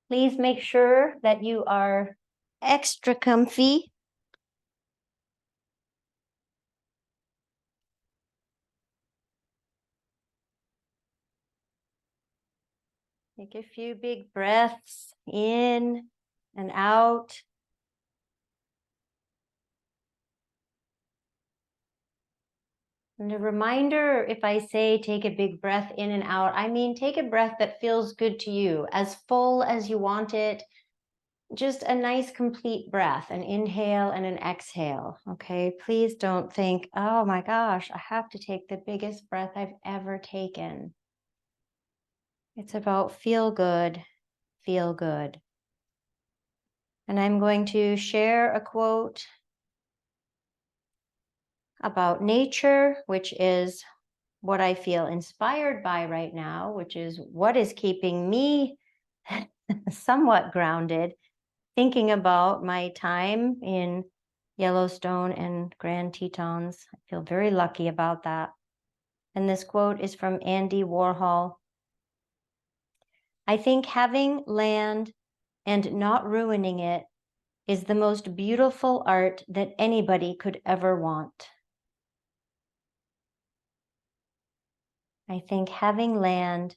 Please make sure that you are extra comfy. Take a few big breaths in and out. And a reminder, if I say take a big breath in and out, I mean take a breath that feels good to you, as full as you want it. Just a nice complete breath, an inhale and an exhale. Okay, please don't think, oh my gosh, I have to take the biggest breath I've ever taken. It's about feel good, feel good. And I'm going to share a quote about nature, which is what I feel inspired by right now, which is what is keeping me somewhat grounded, thinking about my time in Yellowstone and Grand Tetons. I feel very lucky about that. And this quote is from Andy Warhol. I think having land and not ruining it is the most beautiful art that anybody could ever want. I think having land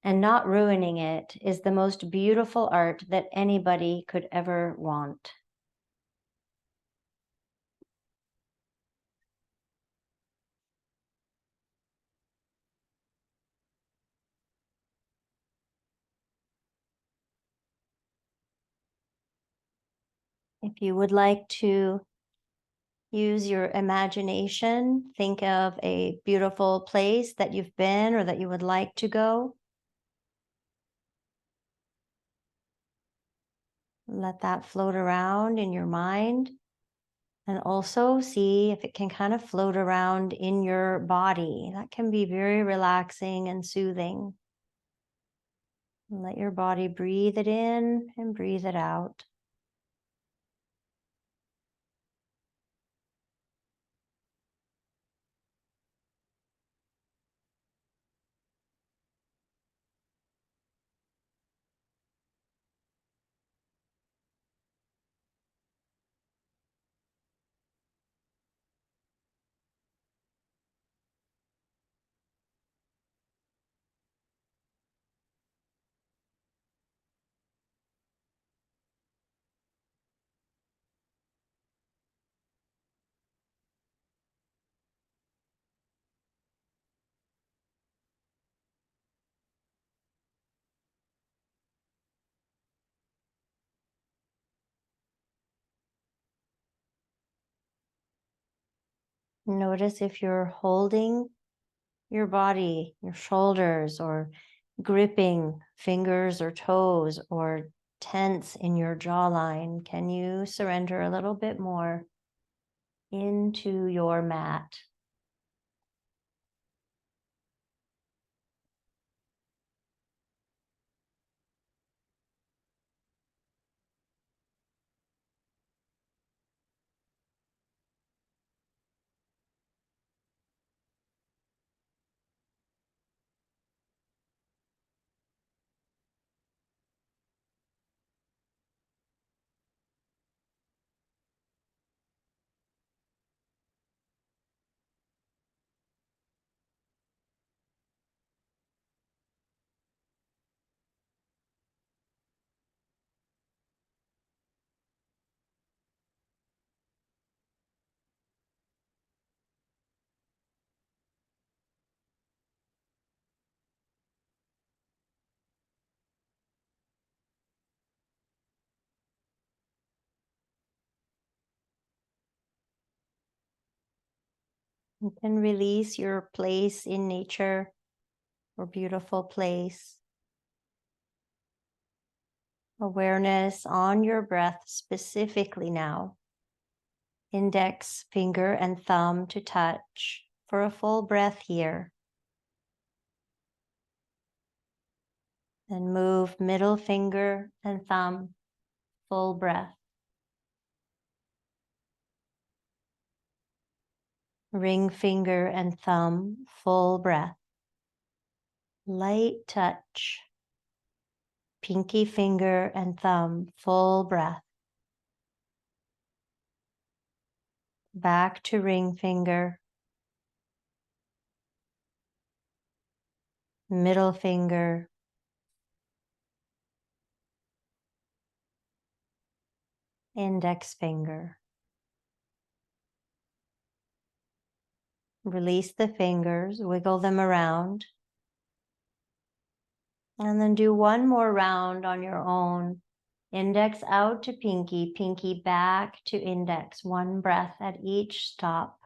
and not ruining it is the most beautiful art that anybody could ever want. If you would like to use your imagination, think of a beautiful place that you've been or that you would like to go. Let that float around in your mind. And also see if it can kind of float around in your body. That can be very relaxing and soothing. Let your body breathe it in and breathe it out. Notice if you're holding your body, your shoulders, or gripping fingers or toes, or tense in your jawline. Can you surrender a little bit more into your mat? You can release your place in nature or beautiful place. Awareness on your breath specifically now. Index, finger, and thumb to touch for a full breath here. Then move middle finger and thumb, full breath. Ring finger and thumb, full breath. Light touch. pinky finger and thumb, full breath. Back to ring finger, middle finger, index finger. Release the fingers, wiggle them around. And then do one more round on your own. Index out to pinky, pinky back to index. One breath at each stop.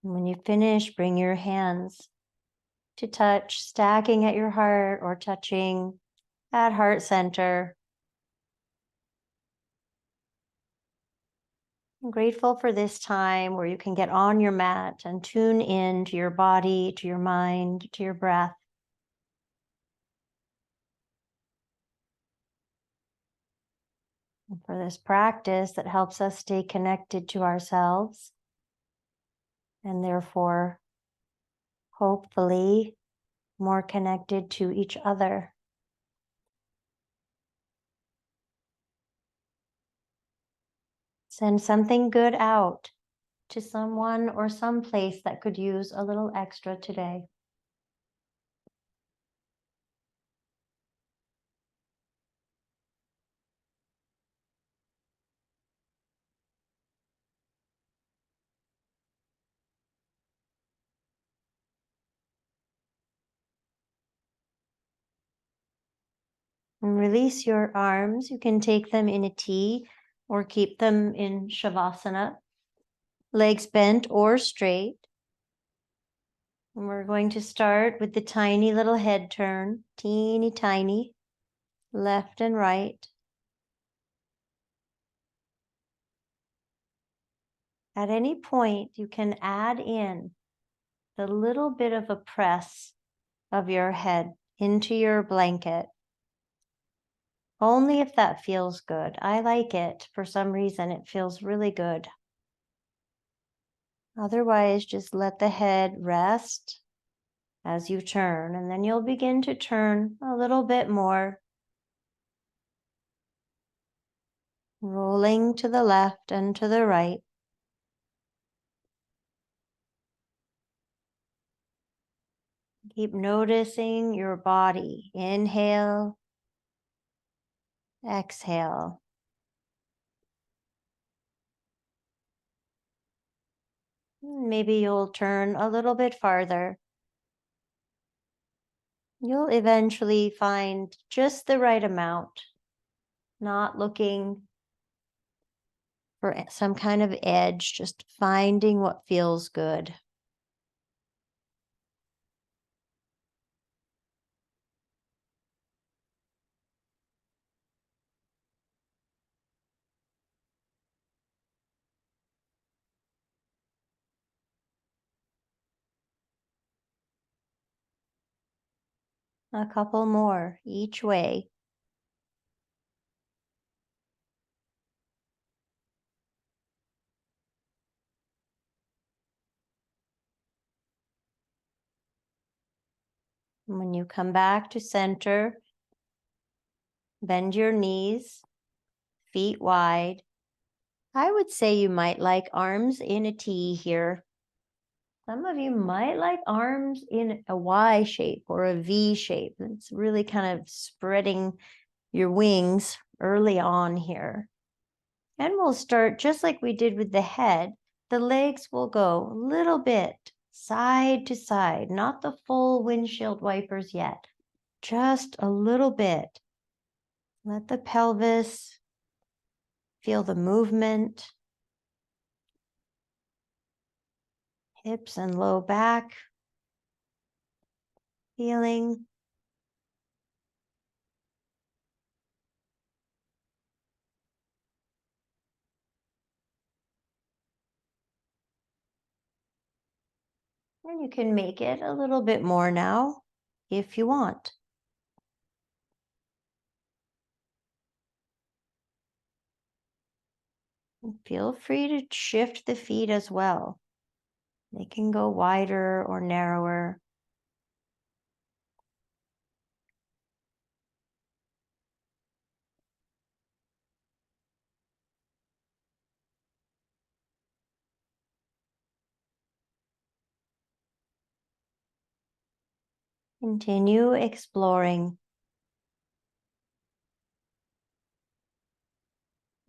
And when you finish, bring your hands to touch, stacking at your heart or touching at heart center. I'm grateful for this time where you can get on your mat and tune in to your body, to your mind, to your breath. And for this practice that helps us stay connected to ourselves and therefore, hopefully, more connected to each other. Send something good out to someone or someplace that could use a little extra today. And release your arms. You can take them in a T or keep them in Shavasana, legs bent or straight. And we're going to start with the tiny little head turn, teeny tiny, left and right. At any point, you can add in the little bit of a press of your head into your blanket. Only if that feels good. I like it. For some reason, it feels really good. Otherwise, just let the head rest as you turn, and then you'll begin to turn a little bit more, rolling to the left and to the right. Keep noticing your body. Inhale, exhale. Maybe you'll turn a little bit farther. You'll eventually find just the right amount, not looking for some kind of edge, just finding what feels good. A couple more each way. When you come back to center, bend your knees, feet wide. I would say you might like arms in a T here. Some of you might like arms in a Y shape or a V shape. It's really kind of spreading your wings early on here. And we'll start just like we did with the head. The legs will go a little bit side to side, not the full windshield wipers yet, just a little bit. Let the pelvis feel the movement, hips and low back, feeling. And you can make it a little bit more now if you want. And feel free to shift the feet as well. They can go wider or narrower. Continue exploring.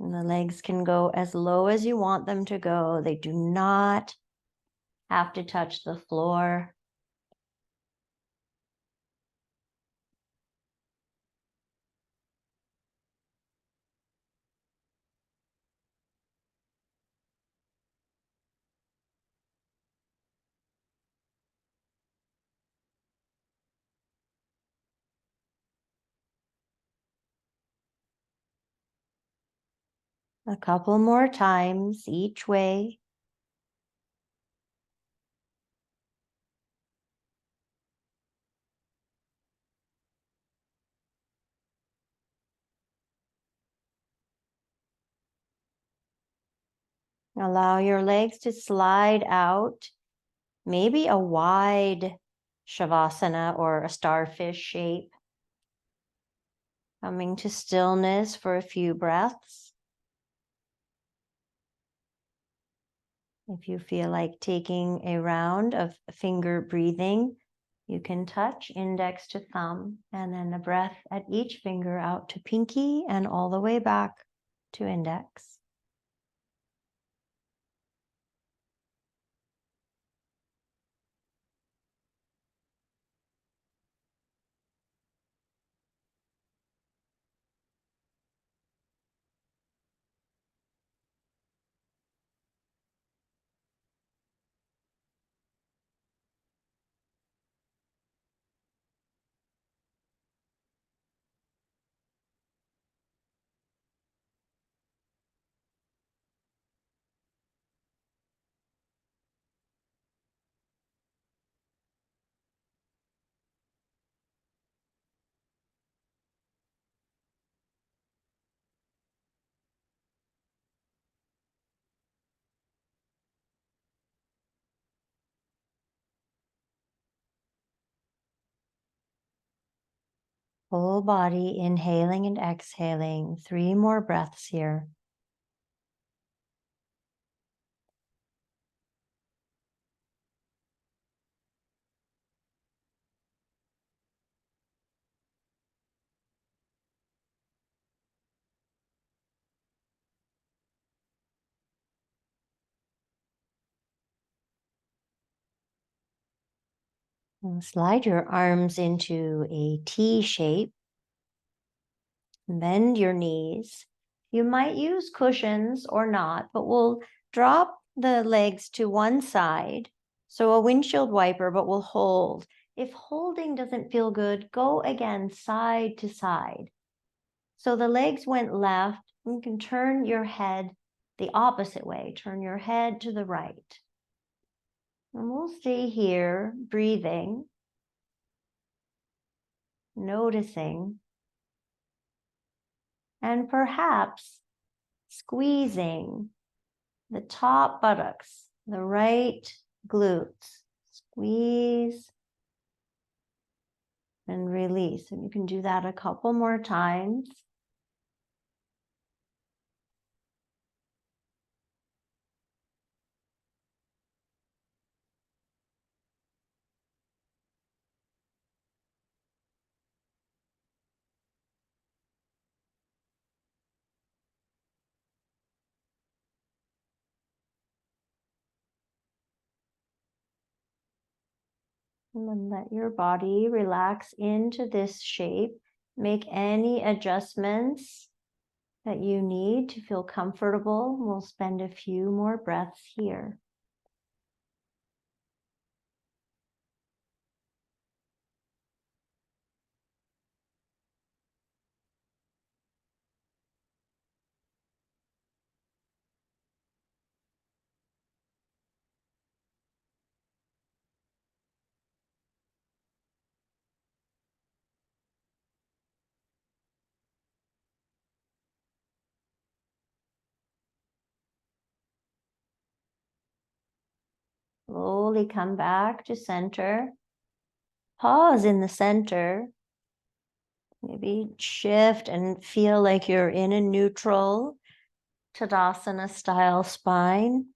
And the legs can go as low as you want them to go. They do not have to touch the floor. A couple more times each way. Allow your legs to slide out, maybe a wide Shavasana or a starfish shape. Coming to stillness for a few breaths. If you feel like taking a round of finger breathing, you can touch index to thumb and then a breath at each finger out to pinky and all the way back to index. Full body inhaling and exhaling. 3 more breaths here. And slide your arms into a T shape. Bend your knees. You might use cushions or not, but we'll drop the legs to one side. So a windshield wiper, but we'll hold. If holding doesn't feel good, go again side to side. So the legs went left. You can turn your head the opposite way. Turn your head to the right. And we'll stay here, breathing, noticing, and perhaps squeezing the top buttocks, the right glutes. Squeeze and release. And you can do that a couple more times. And then let your body relax into this shape. Make any adjustments that you need to feel comfortable. We'll spend a few more breaths here. Slowly come back to center. Pause in the center. Maybe shift and feel like you're in a neutral Tadasana style spine.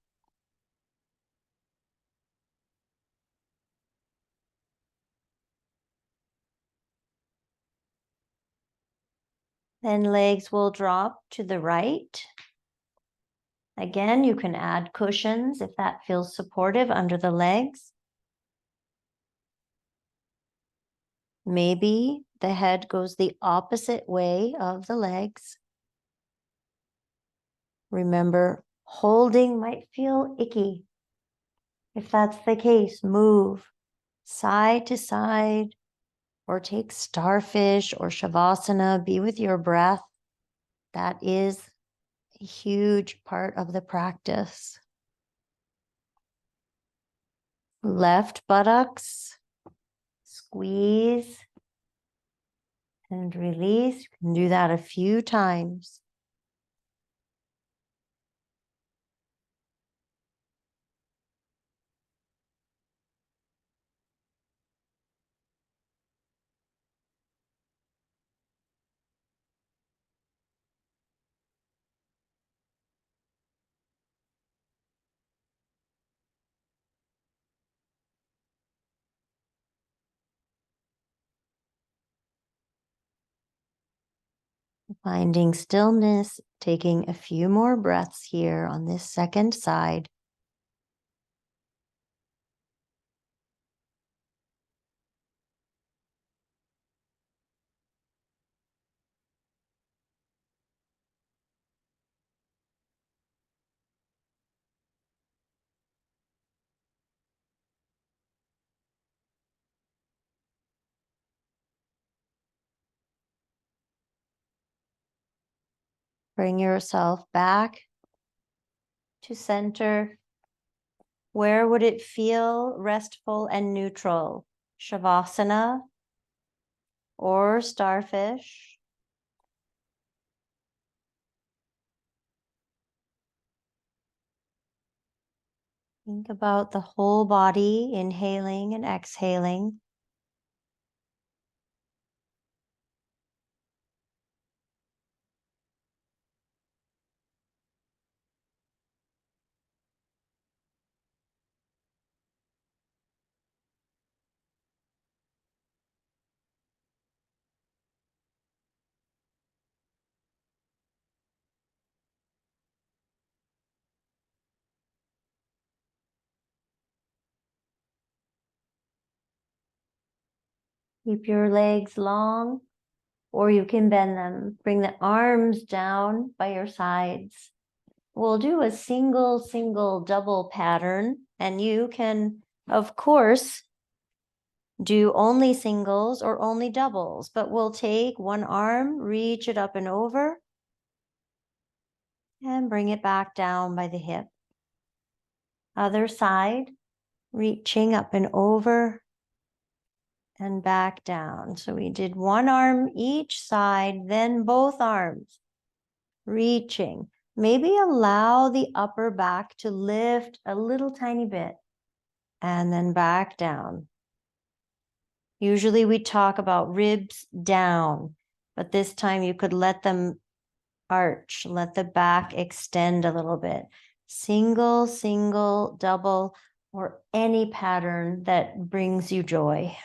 Then legs will drop to the right. Again, you can add cushions if that feels supportive under the legs. Maybe the head goes the opposite way of the legs. Remember, holding might feel icky. If that's the case, move side to side or take starfish or shavasana. Be with your breath. That is a huge part of the practice. Left buttocks, squeeze and release. You can do that a few times. Finding stillness, taking a few more breaths here on this second side. Bring yourself back to center. Where would it feel restful and neutral? Shavasana or starfish? Think about the whole body, inhaling and exhaling. Keep your legs long, or you can bend them. Bring the arms down by your sides. We'll do a single, double pattern, and you can, of course, do only singles or only doubles, but we'll take one arm, reach it up and over, and bring it back down by the hip. Other side, reaching up and over and back down. So we did one arm each side, then both arms, reaching. Maybe allow the upper back to lift a little tiny bit and then back down. Usually we talk about ribs down, but this time you could let them arch, let the back extend a little bit. Single, double, or any pattern that brings you joy.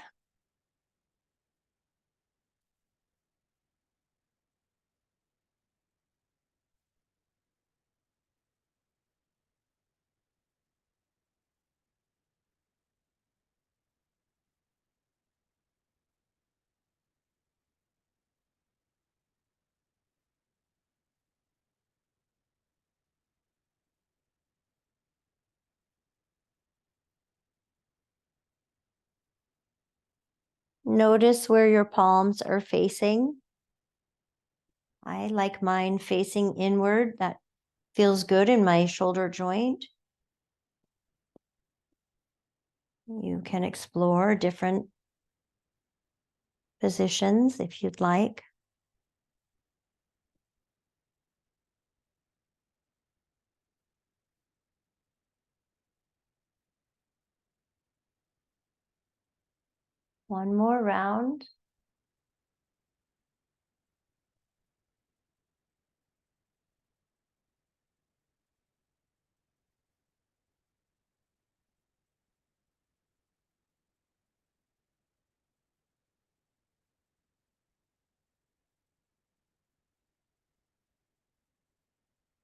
Notice where your palms are facing. I like mine facing inward. That feels good in my shoulder joint. You can explore different positions if you'd like. One more round.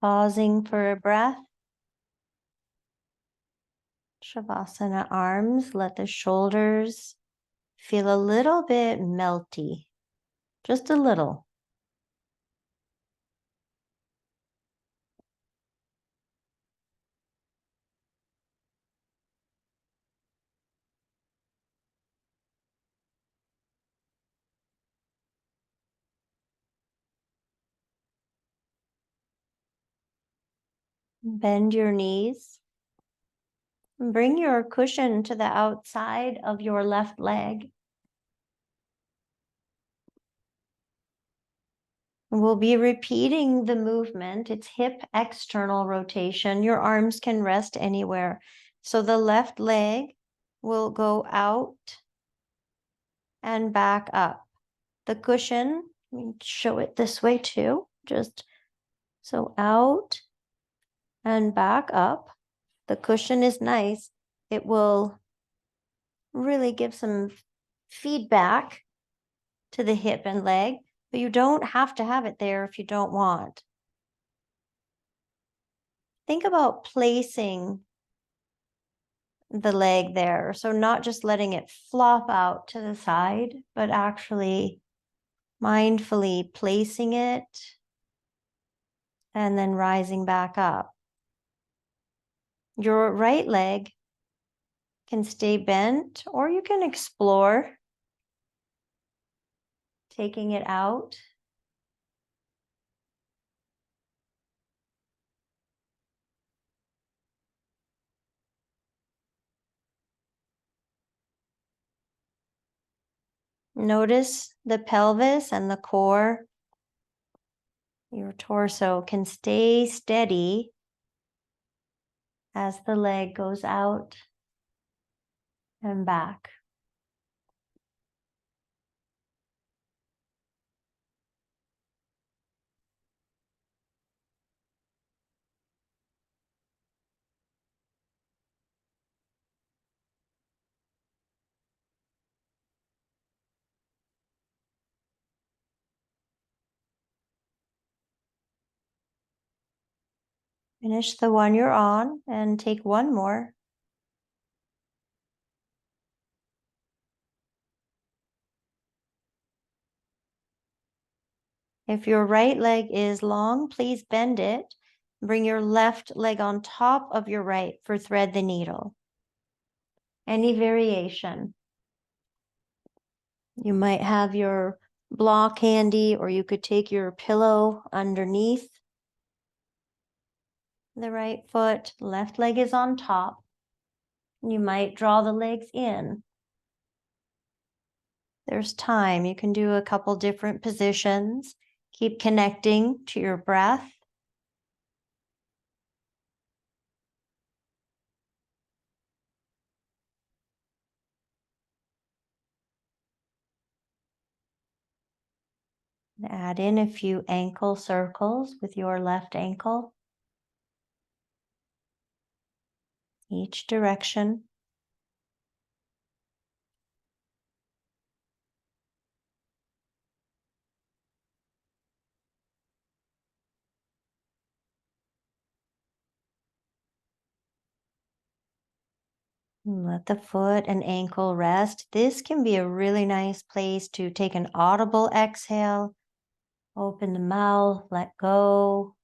Pausing for a breath. Shavasana arms, let the shoulders feel a little bit melty, just a little. Bend your knees. Bring your cushion to the outside of your left leg. We'll be repeating the movement. It's hip external rotation. Your arms can rest anywhere. So the left leg will go out and back up. The cushion, let me show it this way too. Just so out and back up. The cushion is nice. It will really give some feedback to the hip and leg, but you don't have to have it there if you don't want. Think about placing the leg there. So not just letting it flop out to the side, but actually mindfully placing it and then rising back up. Your right leg can stay bent, or you can explore taking it out. Notice the pelvis and the core. Your torso can stay steady as the leg goes out and back. Finish the one you're on and take one more. If your right leg is long, please bend it. Bring your left leg on top of your right for thread the needle. Any variation. You might have your block handy, or you could take your pillow underneath the right foot. Left leg is on top. You might draw the legs in. There's time. You can do a couple different positions. Keep connecting to your breath. Add in a few ankle circles with your left ankle, each direction. Let the foot and ankle rest. This can be a really nice place to take an audible exhale. Open the mouth, let go.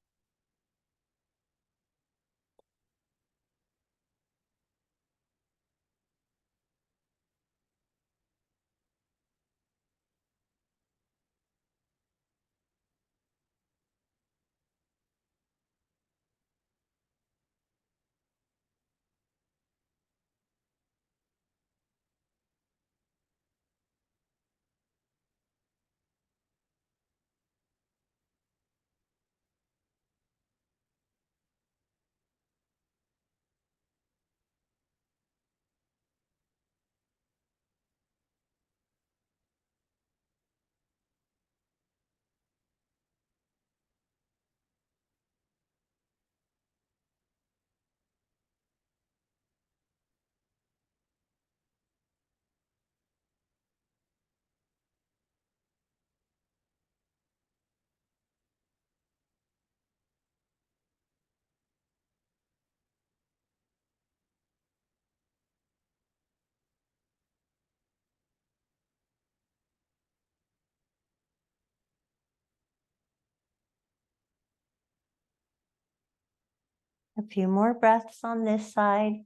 A few more breaths on this side.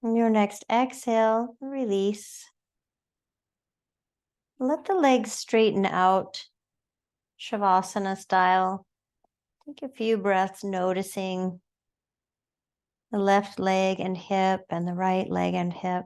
On your next exhale, release. Let the legs straighten out, Shavasana style. Take a few breaths noticing the left leg and hip and the right leg and hip.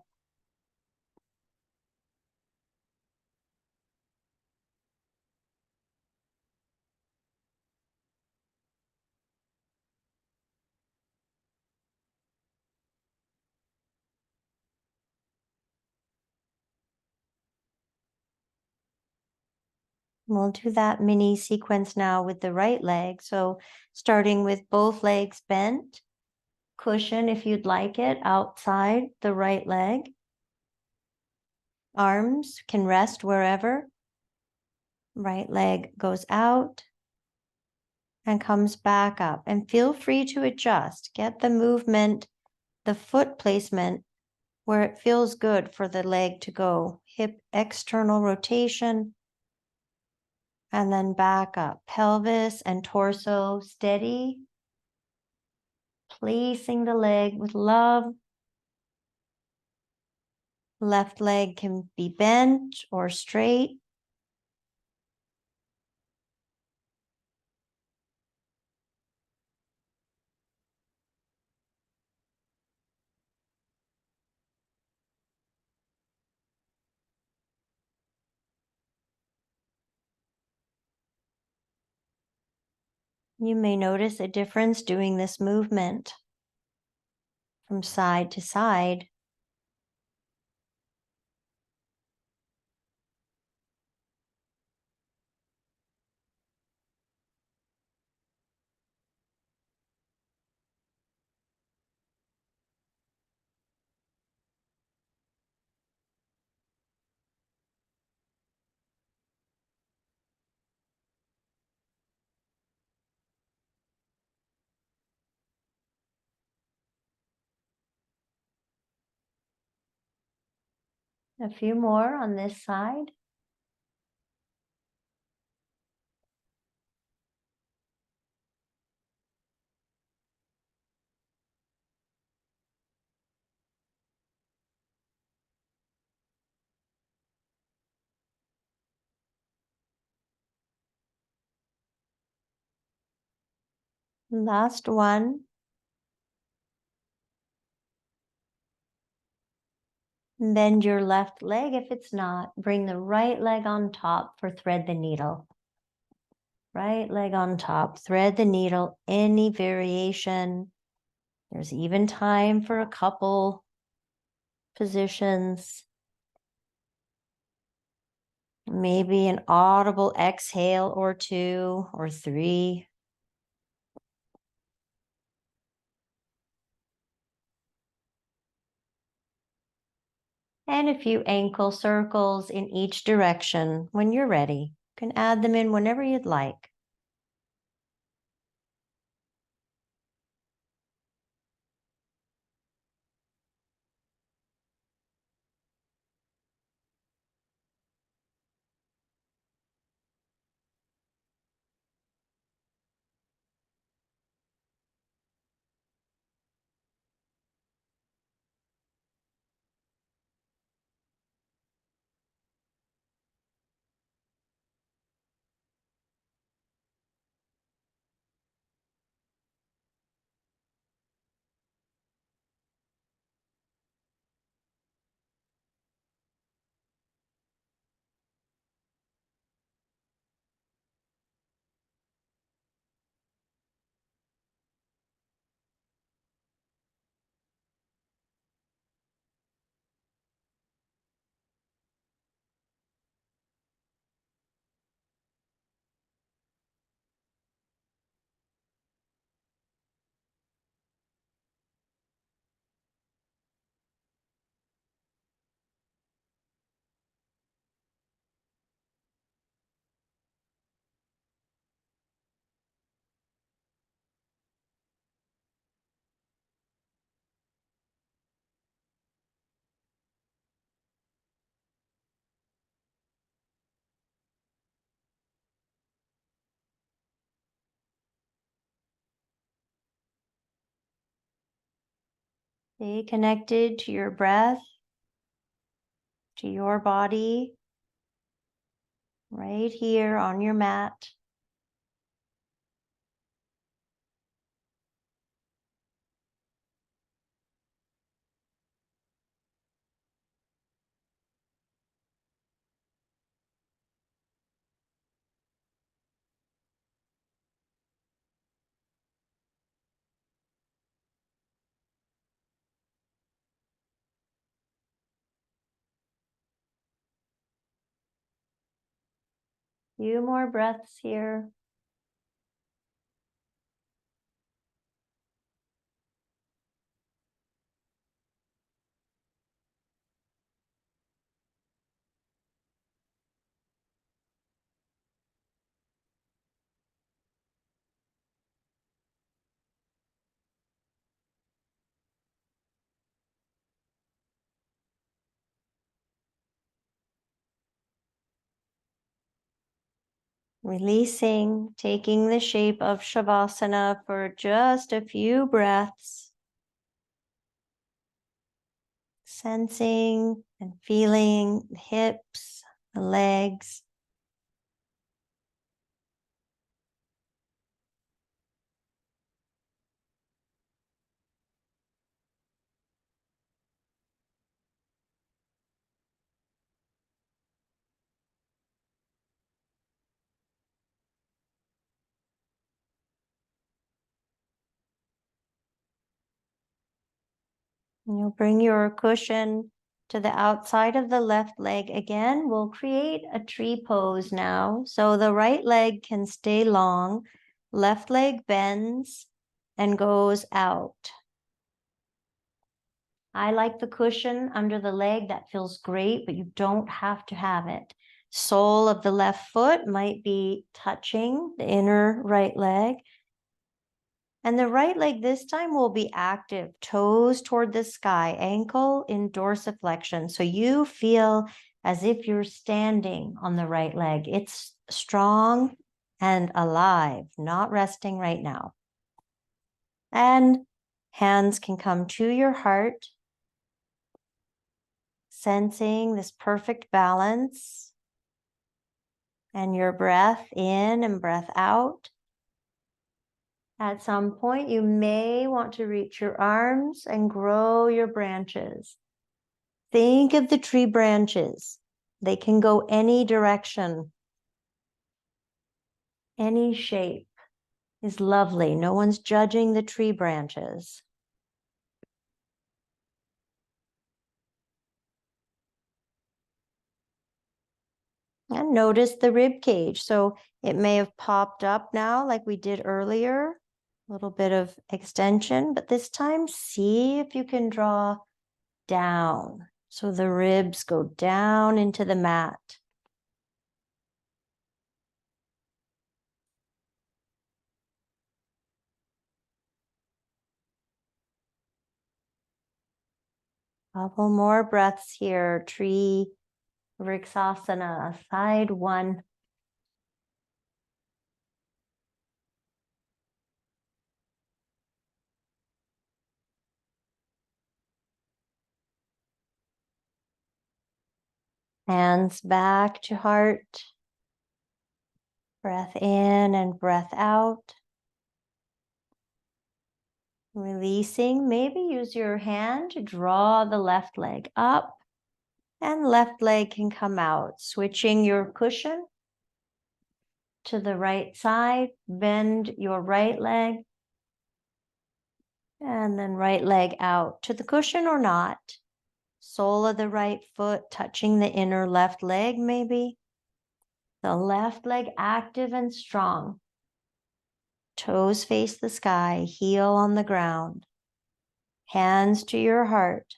We'll do that mini sequence now with the right leg. So starting with both legs bent, cushion if you'd like it outside the right leg. Arms can rest wherever. Right leg goes out and comes back up. And feel free to adjust. Get the movement, the foot placement where it feels good for the leg to go. Hip external rotation and then back up. Pelvis and torso steady. Placing the leg with love. Left leg can be bent or straight. You may notice a difference doing this movement from side to side. A few more on this side. Last one. Bend your left leg if it's not. Bring the right leg on top for thread the needle. Right leg on top, thread the needle, any variation. There's even time for a couple positions. Maybe an audible exhale or two or three. And a few ankle circles in each direction when you're ready. You can add them in whenever you'd like. Stay connected to your breath, to your body, right here on your mat. Few more breaths here. Releasing, taking the shape of Shavasana for just a few breaths. Sensing and feeling the hips, the legs. You'll bring your cushion to the outside of the left leg again. We'll create a tree pose now. So the right leg can stay long, left leg bends and goes out. I like the cushion under the leg. That feels great, but you don't have to have it. Sole of the left foot might be touching the inner right leg. And the right leg this time will be active, toes toward the sky, ankle in dorsiflexion. So you feel as if you're standing on the right leg. It's strong and alive, not resting right now. And hands can come to your heart, sensing this perfect balance. And your breath in and breath out. At some point, you may want to reach your arms and grow your branches. Think of the tree branches. They can go any direction. Any shape is lovely. No one's judging the tree branches. And notice the rib cage. So it may have popped up now like we did earlier. A little bit of extension, but this time see if you can draw down. So the ribs go down into the mat. Couple more breaths here. Tree Vrksasana, side one. Hands back to heart. Breath in and breath out. Releasing, maybe use your hand to draw the left leg up and left leg can come out. Switching your cushion to the right side, bend your right leg and then right leg out to the cushion or not. Sole of the right foot touching the inner left leg maybe. The left leg active and strong. Toes face the sky, heel on the ground. Hands to your heart.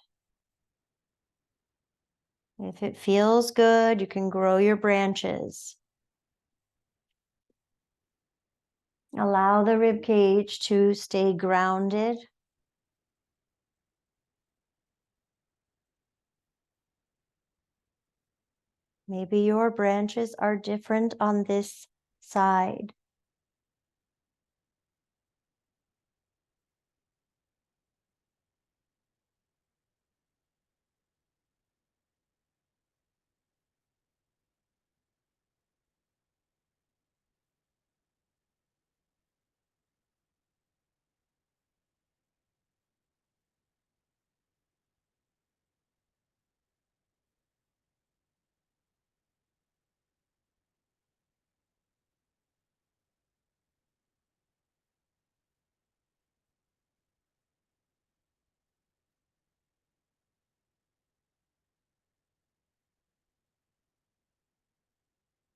If it feels good, you can grow your branches. Allow the rib cage to stay grounded. Maybe your branches are different on this side.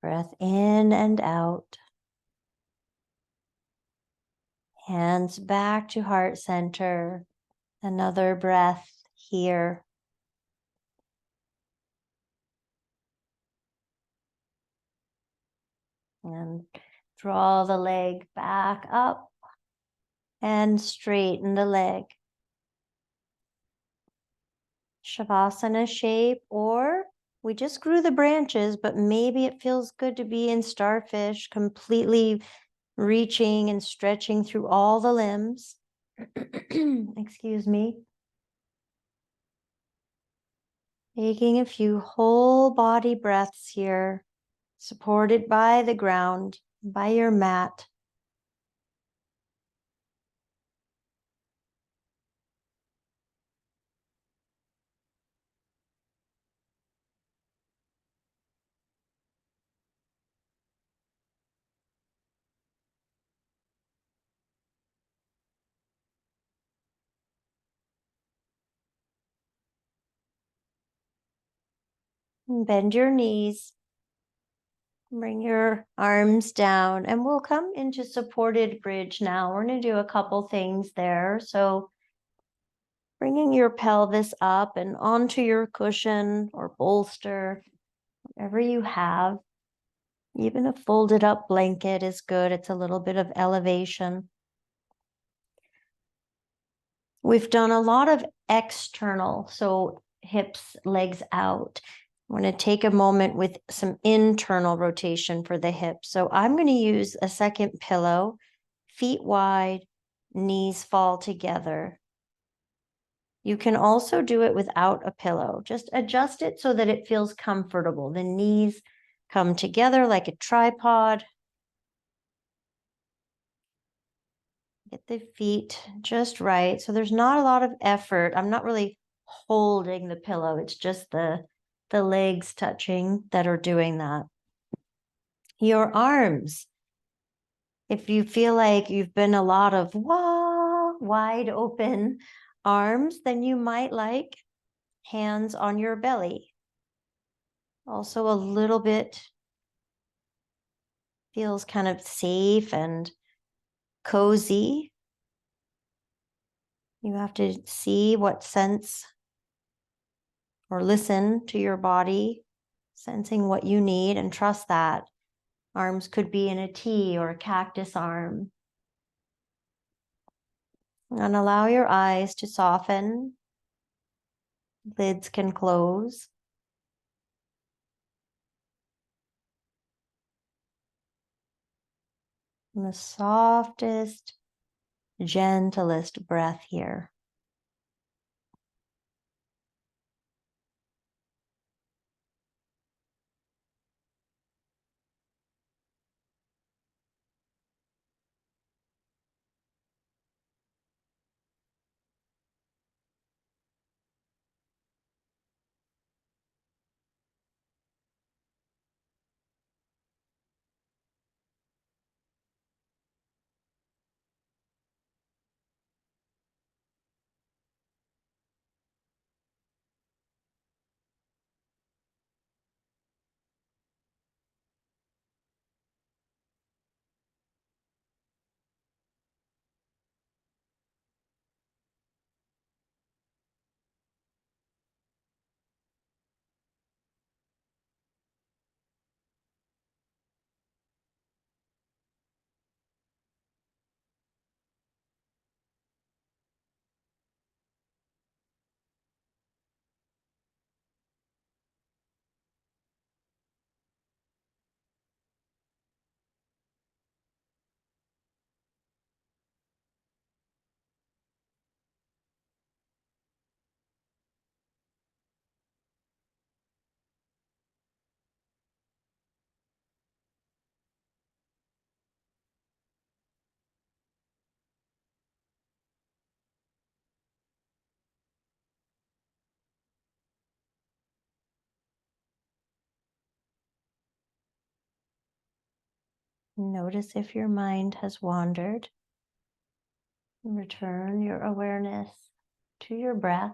Breath in and out. Hands back to heart center. Another breath here. And draw the leg back up and straighten the leg. Shavasana shape, or we just grew the branches, but maybe it feels good to be in starfish, completely reaching and stretching through all the limbs. Excuse me. Taking a few whole body breaths here, supported by the ground, by your mat. Bend your knees. Bring your arms down, and we'll come into supported bridge now. We're going to do a couple things there. So bringing your pelvis up and onto your cushion or bolster, whatever you have. Even a folded up blanket is good. It's a little bit of elevation. We've done a lot of external, so hips, legs out. I want to take a moment with some internal rotation for the hips. So I'm going to use a second pillow, feet wide, knees fall together. You can also do it without a pillow. Just adjust it so that it feels comfortable. The knees come together like a tripod. Get the feet just right. So there's not a lot of effort. I'm not really holding the pillow. It's just the legs touching that are doing that. Your arms. If you feel like you've been a lot of wide open arms, then you might like hands on your belly. Also a little bit feels kind of safe and cozy. You have to see what sense or listen to your body, sensing what you need, and trust that. Arms could be in a T or a cactus arm. And allow your eyes to soften. Lids can close. And the softest, gentlest breath here. Notice if your mind has wandered. Return your awareness to your breath.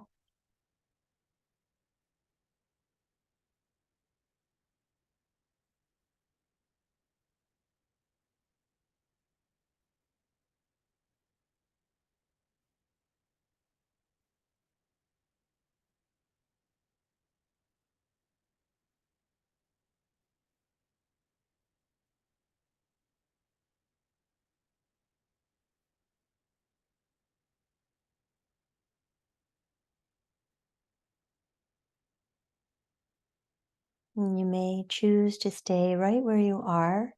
And you may choose to stay right where you are.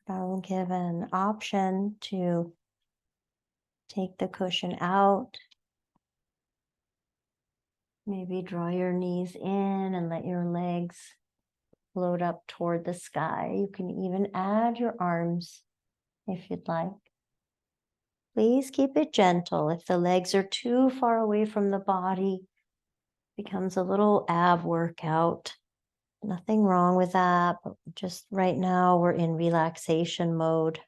But I will give an option to take the cushion out. Maybe draw your knees in and let your legs float up toward the sky. You can even add your arms if you'd like. Please keep it gentle. If the legs are too far away from the body, it becomes a little ab workout. Nothing wrong with that, but just right now we're in relaxation mode.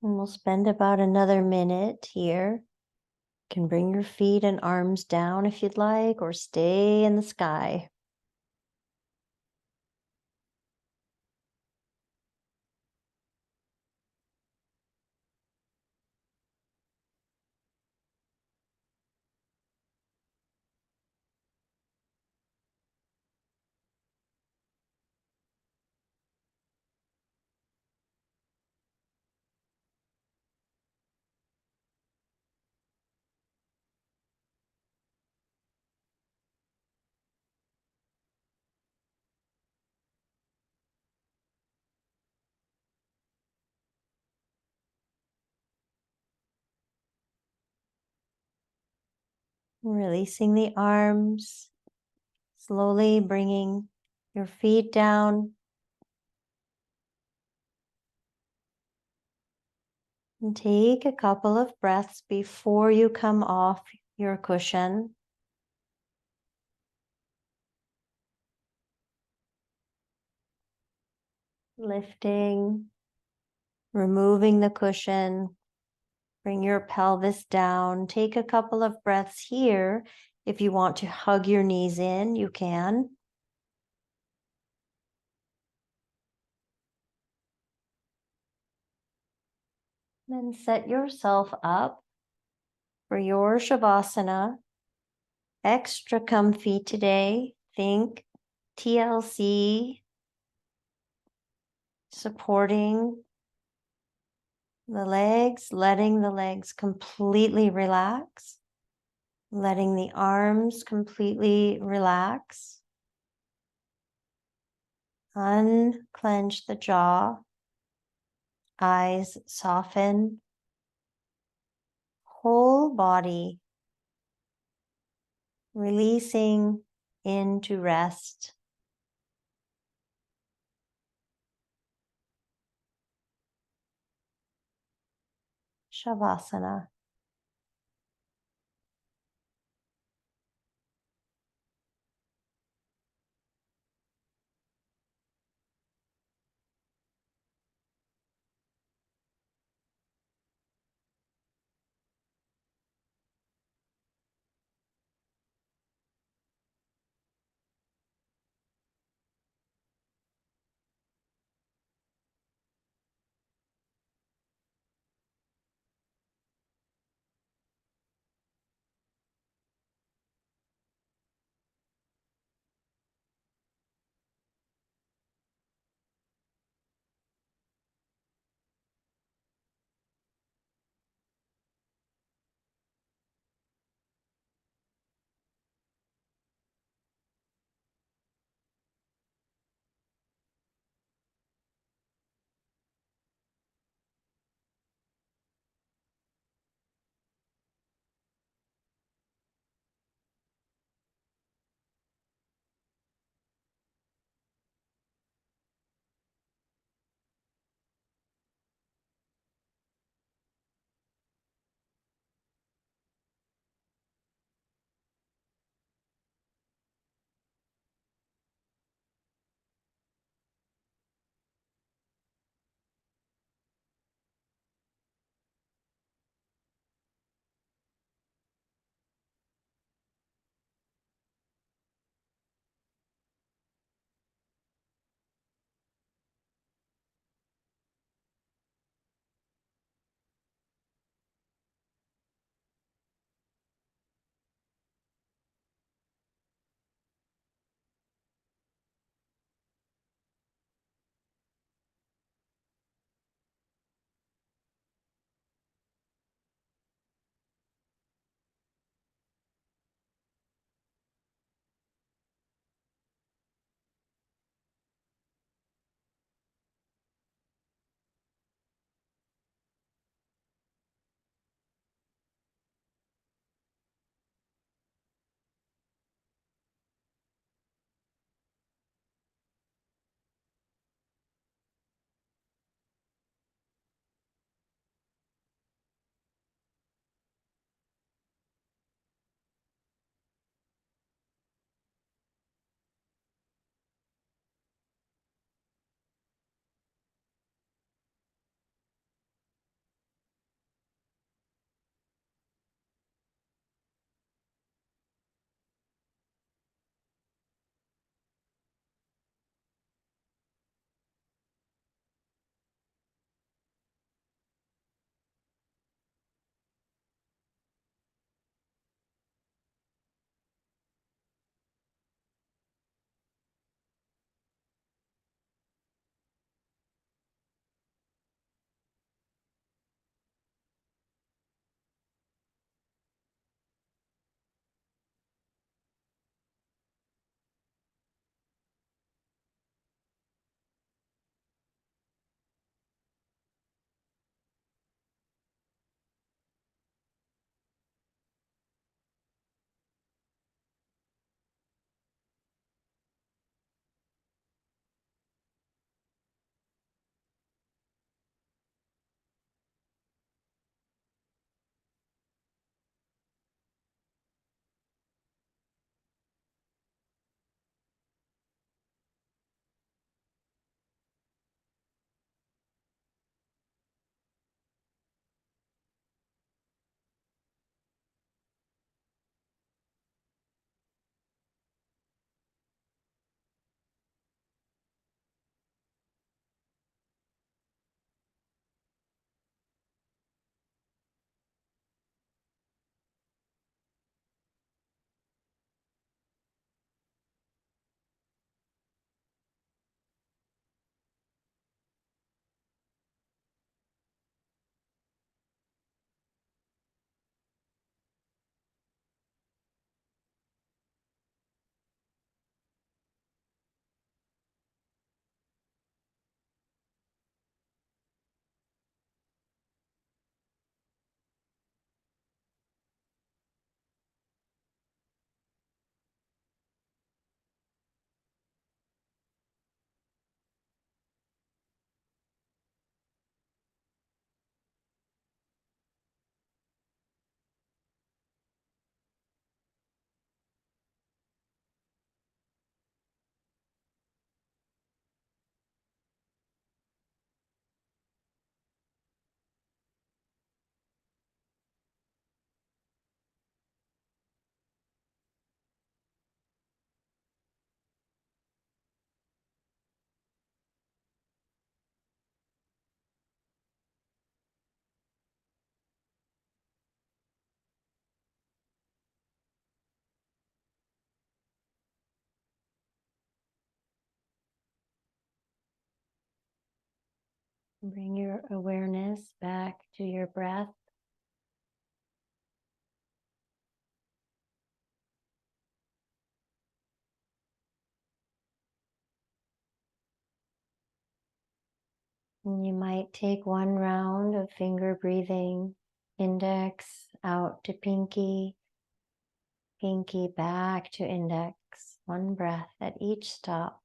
And we'll spend about another minute here. You can bring your feet and arms down if you'd like, or stay in the sky. Releasing the arms, slowly bringing your feet down. And take a couple of breaths before you come off your cushion. Lifting, removing the cushion, bring your pelvis down. Take a couple of breaths here. If you want to hug your knees in, you can. Then set yourself up for your Shavasana. Extra comfy today. Think TLC, supporting the legs, letting the legs completely relax, letting the arms completely relax. Unclench the jaw, eyes soften, whole body releasing into rest. Shavasana. Bring your awareness back to your breath. And you might take one round of finger breathing, index out to pinky, pinky back to index, one breath at each stop.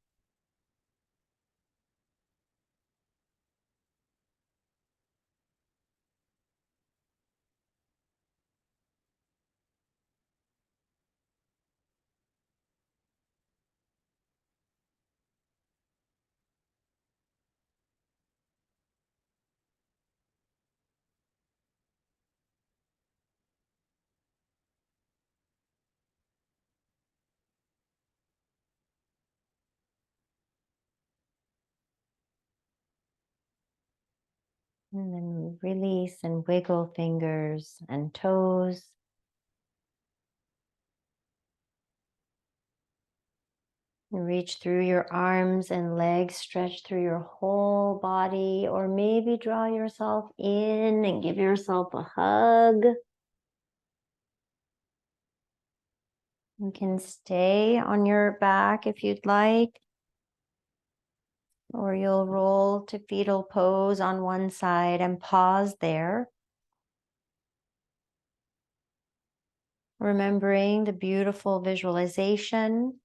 And then release and wiggle fingers and toes. And reach through your arms and legs, stretch through your whole body, or maybe draw yourself in and give yourself a hug. You can stay on your back if you'd like, or you'll roll to fetal pose on one side and pause there. Remembering the beautiful visualization,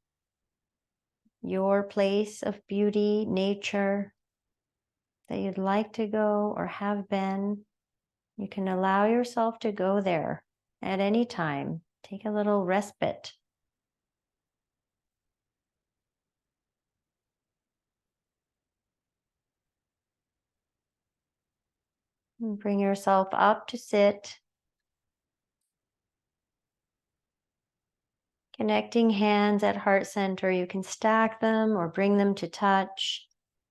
your place of beauty, nature that you'd like to go or have been. You can allow yourself to go there at any time. Take a little respite. And bring yourself up to sit. Connecting hands at heart center. You can stack them or bring them to touch.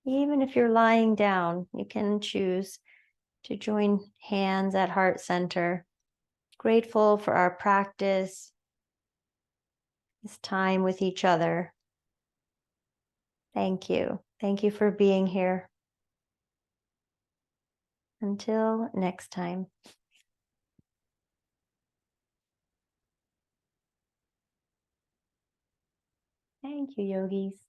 Even if you're lying down, you can choose to join hands at heart center. Grateful for our practice, this time with each other. Thank you. Thank you for being here. Until next time. Thank you, yogis.